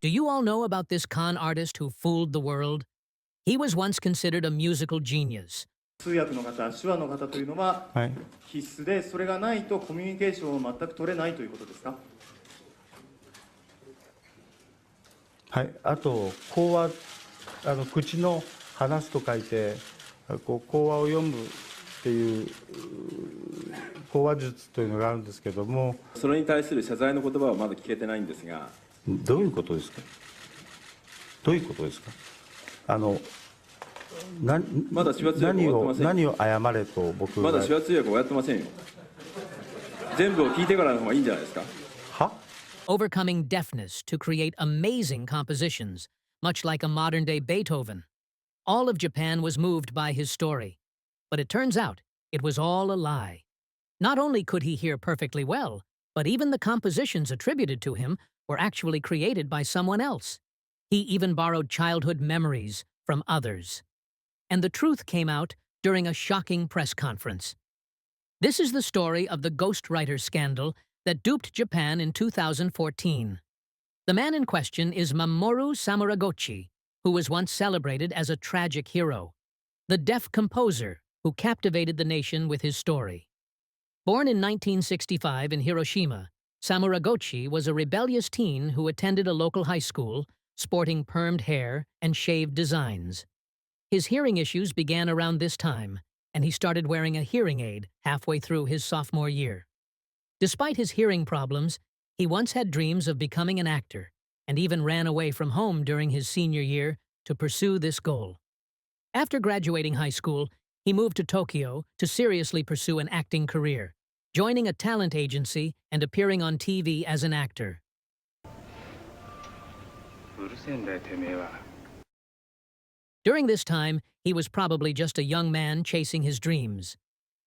Do you all know about this con artist who fooled the world? He was once considered a musical genius. 通訳の方、手話の方というのははい、必須で、それがないとコミュニケーションを全く取れないということですか？はい、あと口話、口の話すと書いてこう口話を読むっていう口話術というのがあるんですけども、それに対する謝罪の言葉はまだ聞けてないんですが、どういうことですか？どういうことですか？まだ手話通訳終わってません。何を謝れと僕がまだ手話通訳終わってませんよ。全部を聞いてからの方がいいんじゃないですか。はOvercoming deafness to create amazing compositions, much like a modern-day Beethoven. All of Japan was moved by his story. But it turns out, it was all a lie. Not only could he hear perfectly well, but even the compositions attributed to him were actually created by someone else. He even borrowed childhood memories from others. And the truth came out during a shocking press conference. This is the story of the ghostwriter scandal that duped Japan in 2014. The man in question is Mamoru Samuragouchi, who was once celebrated as a tragic hero, the deaf composer who captivated the nation with his story. Born in 1965 in Hiroshima, Samuragouchi was a rebellious teen who attended a local high school, sporting permed hair and shaved designs. His hearing issues began around this time, and he started wearing a hearing aid halfway through his sophomore year. Despite his hearing problems, he once had dreams of becoming an actor and even ran away from home during his senior year to pursue this goal. After graduating high school, he moved to Tokyo to seriously pursue an acting career, joining a talent agency and appearing on TV as an actor. During this time, he was probably just a young man chasing his dreams.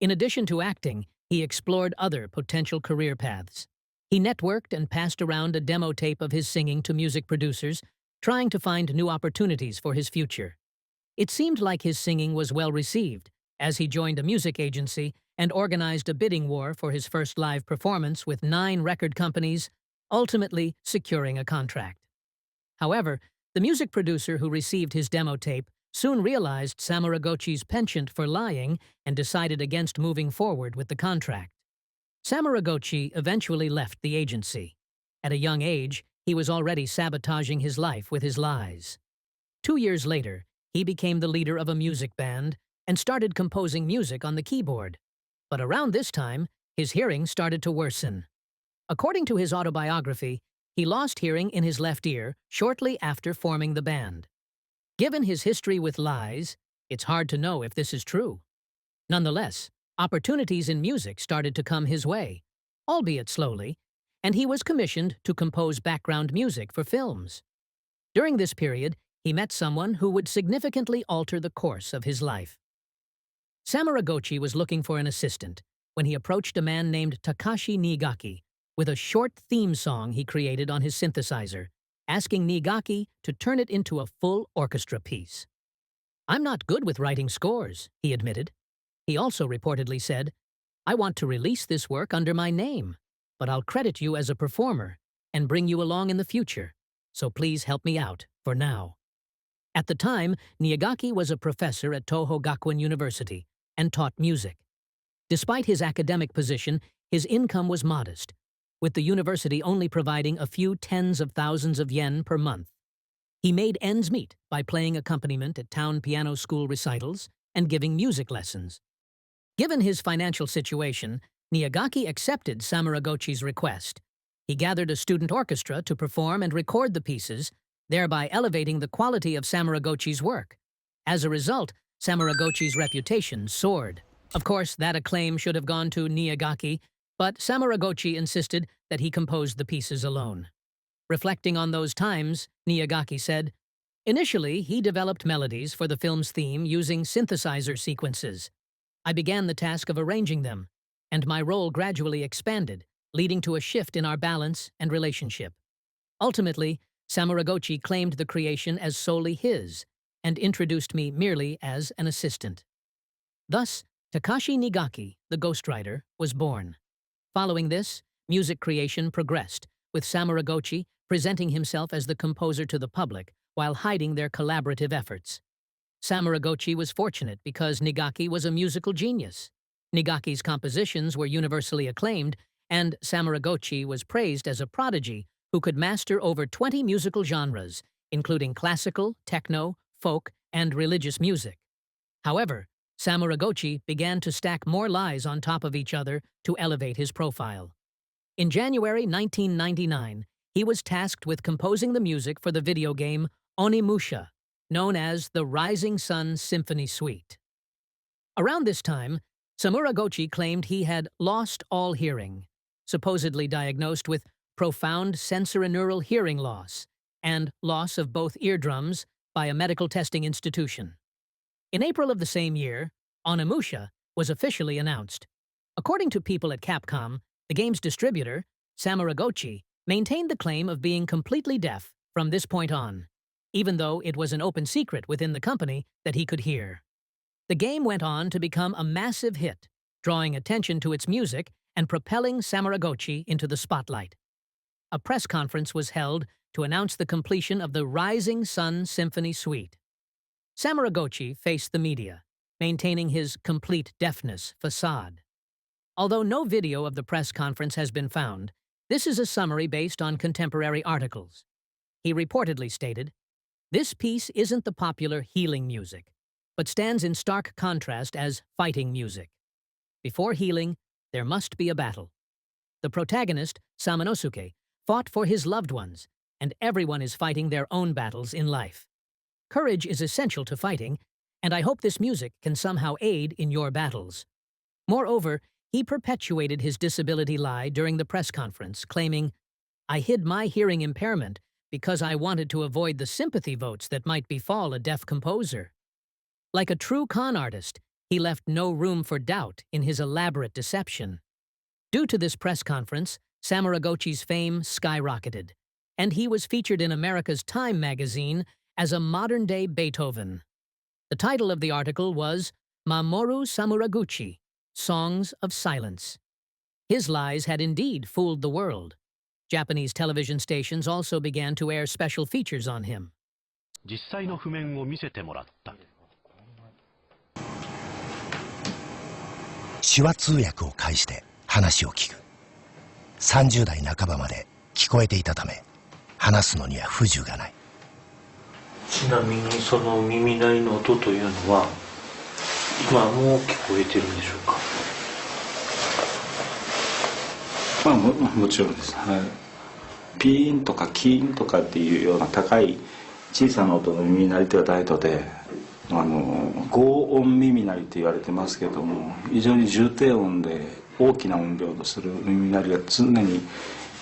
In addition to acting, he explored other potential career paths. He networked and passed around a demo tape of his singing to music producers, trying to find new opportunities for his future. It seemed like his singing was well received, as he joined a music agency and organized a bidding war for his first live performance with 9 record companies, ultimately securing a contract. However, the music producer who received his demo tape soon realized Samuragouchi's penchant for lying and decided against moving forward with the contract. Samuragouchi eventually left the agency. At a young age, he was already sabotaging his life with his lies. 2 years later, he became the leader of a music band and started composing music on the keyboard. But around this time, his hearing started to worsen. According to his autobiography, he lost hearing in his left ear shortly after forming the band. Given his history with lies, it's hard to know if this is true. Nonetheless, opportunities in music started to come his way, albeit slowly, and he was commissioned to compose background music for films. During this period, he met someone who would significantly alter the course of his life. Samuragouchi was looking for an assistant when he approached a man named Takashi Niigaki with a short theme song he created on his synthesizer, asking Niigaki to turn it into a full orchestra piece. "I'm not good with writing scores," he admitted. He also reportedly said, "I want to release this work under my name, but I'll credit you as a performer and bring you along in the future, so please help me out for now." At the time, Niigaki was a professor at Toho Gakuen University and taught music. Despite his academic position, his income was modest, with the university only providing a few tens of thousands of yen per month. He made ends meet by playing accompaniment at town piano school recitals and giving music lessons. Given his financial situation, Niigaki accepted Samuragouchi's request. He gathered a student orchestra to perform and record the pieces, thereby elevating the quality of Samuragouchi's work. As a result, Samuragouchi's reputation soared. Of course, that acclaim should have gone to Niigaki, but Samuragouchi insisted that he composed the pieces alone. Reflecting on those times, Niigaki said, "Initially, he developed melodies for the film's theme using synthesizer sequences. I began the task of arranging them, and my role gradually expanded, leading to a shift in our balance and relationship. Ultimately, Samuragouchi claimed the creation as solely his, and introduced me merely as an assistant." Thus, Takashi Niigaki, the ghostwriter, was born. Following this, music creation progressed, with Samuragouchi presenting himself as the composer to the public while hiding their collaborative efforts. Samuragouchi was fortunate because Nigaki was a musical genius. Nigaki's compositions were universally acclaimed, and Samuragouchi was praised as a prodigy who could master over 20 musical genres, including classical, techno, folk, and religious music. However, Samuragouchi began to stack more lies on top of each other to elevate his profile. In January 1999, he was tasked with composing the music for the video game Onimusha, known as the Rising Sun Symphony Suite. Around this time, Samuragouchi claimed he had lost all hearing, supposedly diagnosed with profound sensorineural hearing loss and loss of both eardrums by a medical testing institution. In April of the same year, Onimusha was officially announced. According to people at Capcom, the game's distributor, Samuragouchi, maintained the claim of being completely deaf from this point on, even though it was an open secret within the company that he could hear. The game went on to become a massive hit, drawing attention to its music and propelling Samuragouchi into the spotlight. A press conference was held to announce the completion of the Rising Sun Symphony Suite. Samuragouchi faced the media, maintaining his complete deafness facade. Although no video of the press conference has been found, this is a summary based on contemporary articles. He reportedly stated, "This piece isn't the popular healing music, but stands in stark contrast as fighting music. Before healing, there must be a battle. The protagonist, Samanosuke, fought for his loved ones, and everyone is fighting their own battles in life. Courage is essential to fighting, and I hope this music can somehow aid in your battles." Moreover, he perpetuated his disability lie during the press conference, claiming, "I hid my hearing impairment because I wanted to avoid the sympathy votes that might befall a deaf composer." Like a true con artist, he left no room for doubt in his elaborate deception. Due to this press conference, Samuragouchi's fame skyrocketed, and he was featured in America's Time magazine as a modern-day Beethoven. The title of the article was Mamoru Samuragouchi, Songs of Silence. His lies had indeed fooled the world. Japanese television stations also began to air special features on him. 実際の譜面を見せてもらった。手話通訳を介して話を聞く。30代半ばまで聞こえていたため、話すのには不自由がない。ちなみにその耳鳴りの音というのは今も聞こえてるんでしょうか。まあ、もちろんです、はい、ピーンとかキーンとかっていうような高い小さな音の耳鳴りではないので、合音耳鳴りと言われてますけども、非常に重低音で大きな音量とする耳鳴りが常に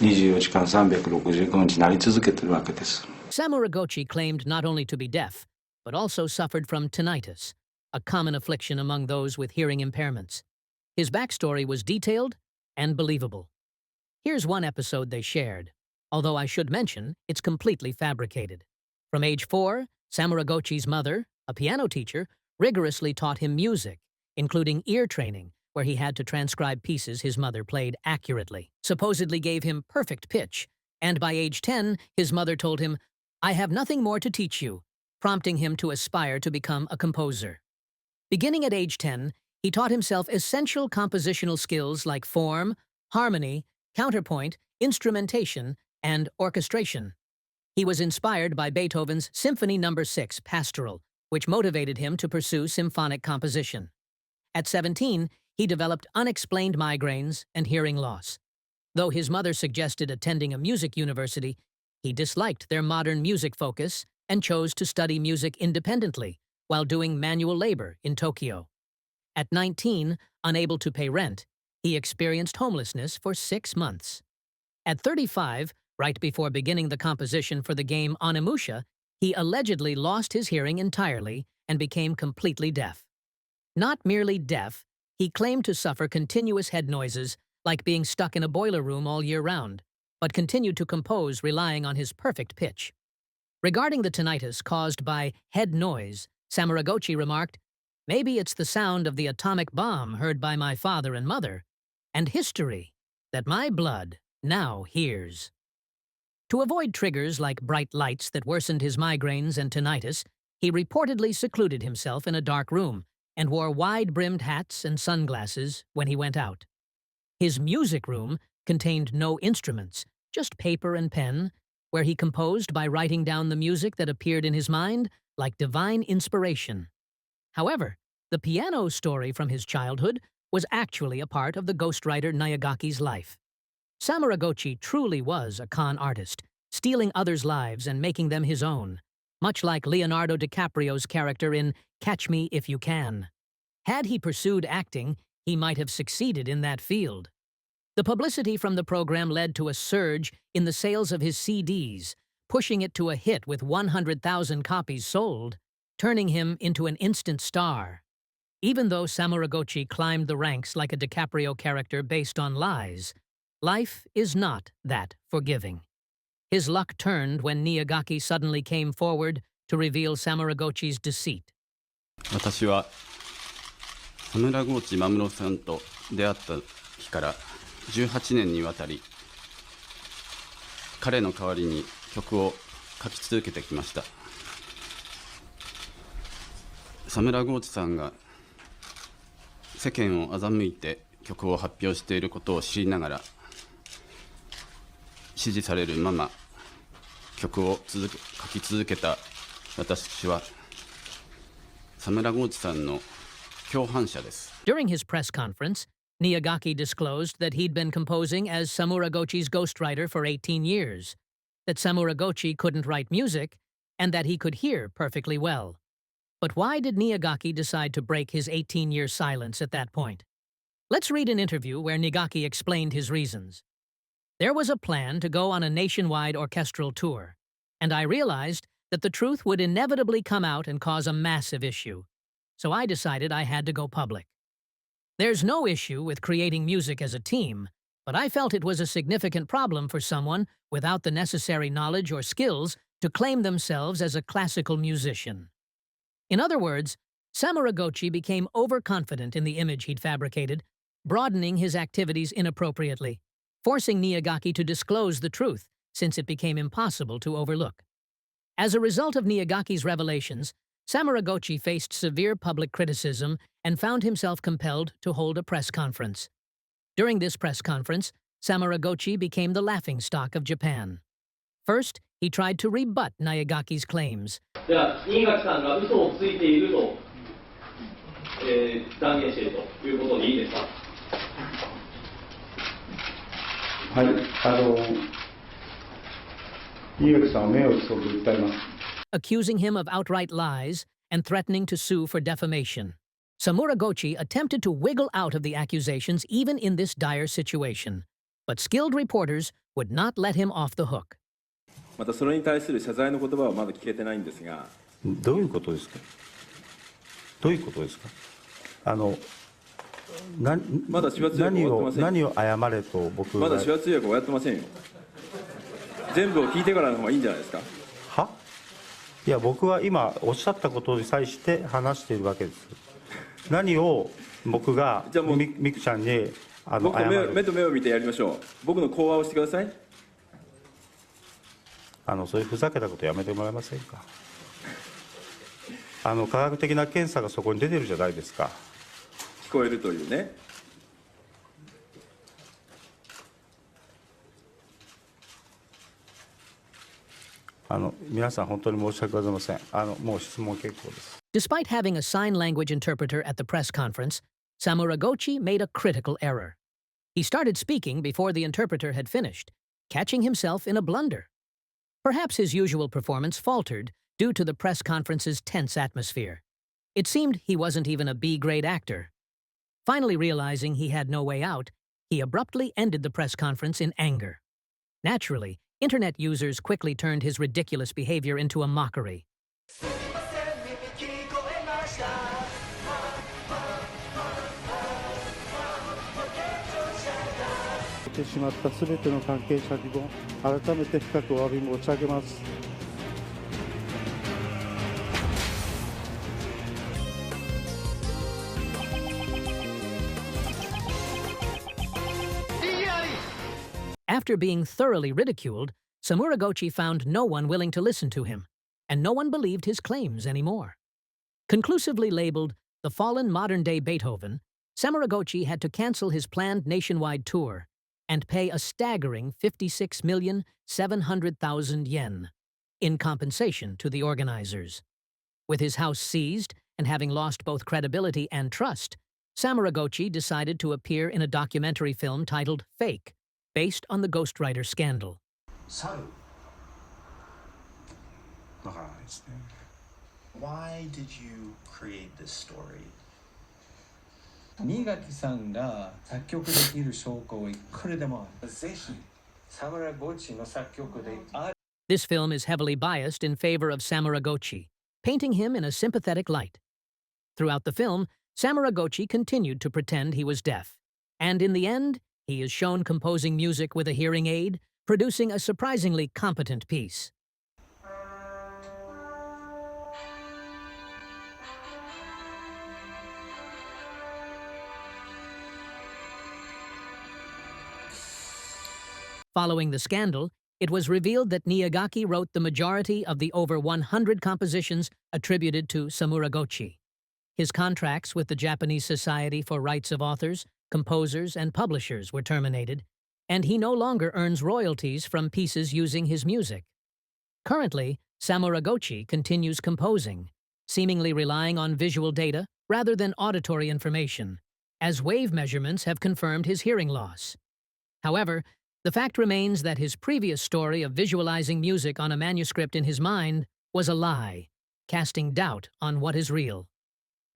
24時間365日鳴り続けているわけです。Samuragouchi claimed not only to be deaf, but also suffered from tinnitus, a common affliction among those with hearing impairments. His backstory was detailed and believable. Here's one episode they shared, although I should mention it's completely fabricated. From age 4, Samuragouchi's mother, a piano teacher, rigorously taught him music, including ear training, where he had to transcribe pieces his mother played accurately, supposedly gave him perfect pitch, and by age 10, his mother told him, "I have nothing more to teach you," prompting him to aspire to become a composer. Beginning at age 10, he taught himself essential compositional skills like form, harmony, counterpoint, instrumentation, and orchestration. He was inspired by Beethoven's Symphony No. 6 Pastoral, which motivated him to pursue symphonic composition. At 17, he developed unexplained migraines and hearing loss. Though his mother suggested attending a music university, he disliked their modern music focus and chose to study music independently while doing manual labor in Tokyo. At 19, unable to pay rent, he experienced homelessness for 6 months. At 35, right before beginning the composition for the game Onimusha, he allegedly lost his hearing entirely and became completely deaf. Not merely deaf, he claimed to suffer continuous head noises, like being stuck in a boiler room all year round, but continued to compose relying on his perfect pitch. Regarding the tinnitus caused by head noise, Samuragouchi remarked, "Maybe it's the sound of the atomic bomb heard by my father and mother, and history that my blood now hears." To avoid triggers like bright lights that worsened his migraines and tinnitus, he reportedly secluded himself in a dark room and wore wide-brimmed hats and sunglasses when he went out. His music room contained no instruments, just paper and pen, where he composed by writing down the music that appeared in his mind like divine inspiration. However, the piano story from his childhood was actually a part of the ghostwriter Nayagaki's life. Samuragouchi truly was a con artist, stealing others' lives and making them his own, much like Leonardo DiCaprio's character in Catch Me If You Can. Had he pursued acting, he might have succeeded in that field. The publicity from the program led to a surge in the sales of his CDs, pushing it to a hit with 100,000 copies sold, turning him into an instant star. Even though Samuragouchi climbed the ranks like a DiCaprio character based on lies, life is not that forgiving. His luck turned when Nayagaki suddenly came forward to reveal Samuragouchi's deceit. 私はサムラゴーチマムロさんと出会った日から18年にわたり彼の代わりに曲を書き続けてきました。サムラゴーチさんが世間を欺いて曲を発表していることを知りながら指示されるまま曲を書き続けた私はサムラゴーチさんの共犯者です。During his press conference, Nayagaki disclosed that he'd been composing as Samuragouchi's ghostwriter for 18 years, that Samuragouchi couldn't write music, and that he could hear perfectly well. But why did Nayagaki decide to break his 18-year silence at that point? Let's read an interview where Nayagaki explained his reasons. There was a plan to go on a nationwide orchestral tour, and I realized that the truth would inevitably come out and cause a massive issue. So I decided I had to go public. There's no issue with creating music as a team, but I felt it was a significant problem for someone without the necessary knowledge or skills to claim themselves as a classical musician. In other words, Samuragouchi became overconfident in the image he'd fabricated, broadening his activities inappropriately, forcing Nayagaki to disclose the truth, since it became impossible to overlook. As a result of Nayagaki's revelations, Samuragouchi faced severe public criticism and found himself compelled to hold a press conference. During this press conference, Samuragouchi became the laughingstock of Japan. First, he tried to rebut Nayagaki's claims. では、新垣さんが嘘をついていると、断言しているということでいいですか？はい、新垣さんは名誉毀損で訴えます。Accusing him of outright lies and threatening to sue for defamation. Samuragouchi attempted to wiggle out of the accusations even in this dire situation, but skilled reporters would not let him off the hook. またそれに対する謝罪の言葉はまだ聞けてないんですが。どういうことですか？どういうことですか？まだ手話通訳終わってません。何を謝れと僕が。まだ手話通訳終わってませんよ。全部を聞いてからの方がいいんじゃないですか。は？いや、僕は今おっしゃったことに際して話しているわけです。何を僕がミクちゃんに僕と目と目を見てやりましょう。僕の講話をしてください。そういうふざけたことやめてもらえませんか。科学的な検査がそこに出てるじゃないですか。聞こえるというね。皆さん本当に申し訳ございません。もう質問結構です。Despite having a sign language interpreter at the press conference, Samuragouchi made a critical error. He started speaking before the interpreter had finished, catching himself in a blunder. Perhaps his usual performance faltered due to the press conference's tense atmosphere. It seemed he wasn't even a B-grade actor. Finally realizing he had no way out, he abruptly ended the press conference in anger. Naturally, internet users quickly turned his ridiculous behavior into a mockery. てしまったすべての関係者にも改めて深くお詫び申し上げます。After being thoroughly ridiculed, Samuragouchi found no one willing to listen to him, and no one believed his claims anymore. Conclusively labeled the fallen modern-day Beethoven, Samuragouchi had to cancel his planned nationwide tour and pay a staggering 56,700,000 yen in compensation to the organizers. With his house seized and having lost both credibility and trust, Samuragouchi decided to appear in a documentary film titled Fake, based on the ghostwriter scandal. わからないですね。Why did you create this story? 新垣さんが作曲できる証拠はいくらでもある。ぜひ、サムラゴチの作曲である。This film is heavily biased in favor of Samuragouchi, painting him in a sympathetic light. Throughout the film, Samuragouchi continued to pretend he was deaf, and in the end, he is shown composing music with a hearing aid, producing a surprisingly competent piece. Following the scandal, it was revealed that Niyagaki wrote the majority of the over 100 compositions attributed to Samuragouchi. His contracts with the Japanese Society for Rights of Authors, Composers, and Publishers were terminated, and he no longer earns royalties from pieces using his music. Currently, Samuragouchi continues composing, seemingly relying on visual data rather than auditory information, as wave measurements have confirmed his hearing loss. However, the fact remains that his previous story of visualizing music on a manuscript in his mind was a lie, casting doubt on what is real.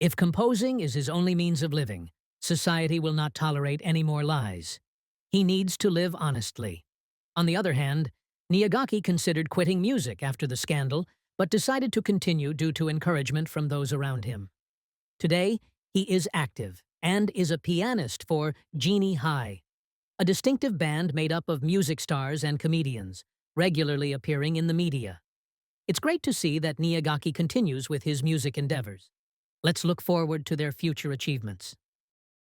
If composing is his only means of living, society will not tolerate any more lies. He needs to live honestly. On the other hand, Niyagaki considered quitting music after the scandal, but decided to continue due to encouragement from those around him. Today, he is active and is a pianist for Genie High, a distinctive band made up of music stars and comedians, regularly appearing in the media. It's great to see that Niyagaki continues with his music endeavors. Let's look forward to their future achievements.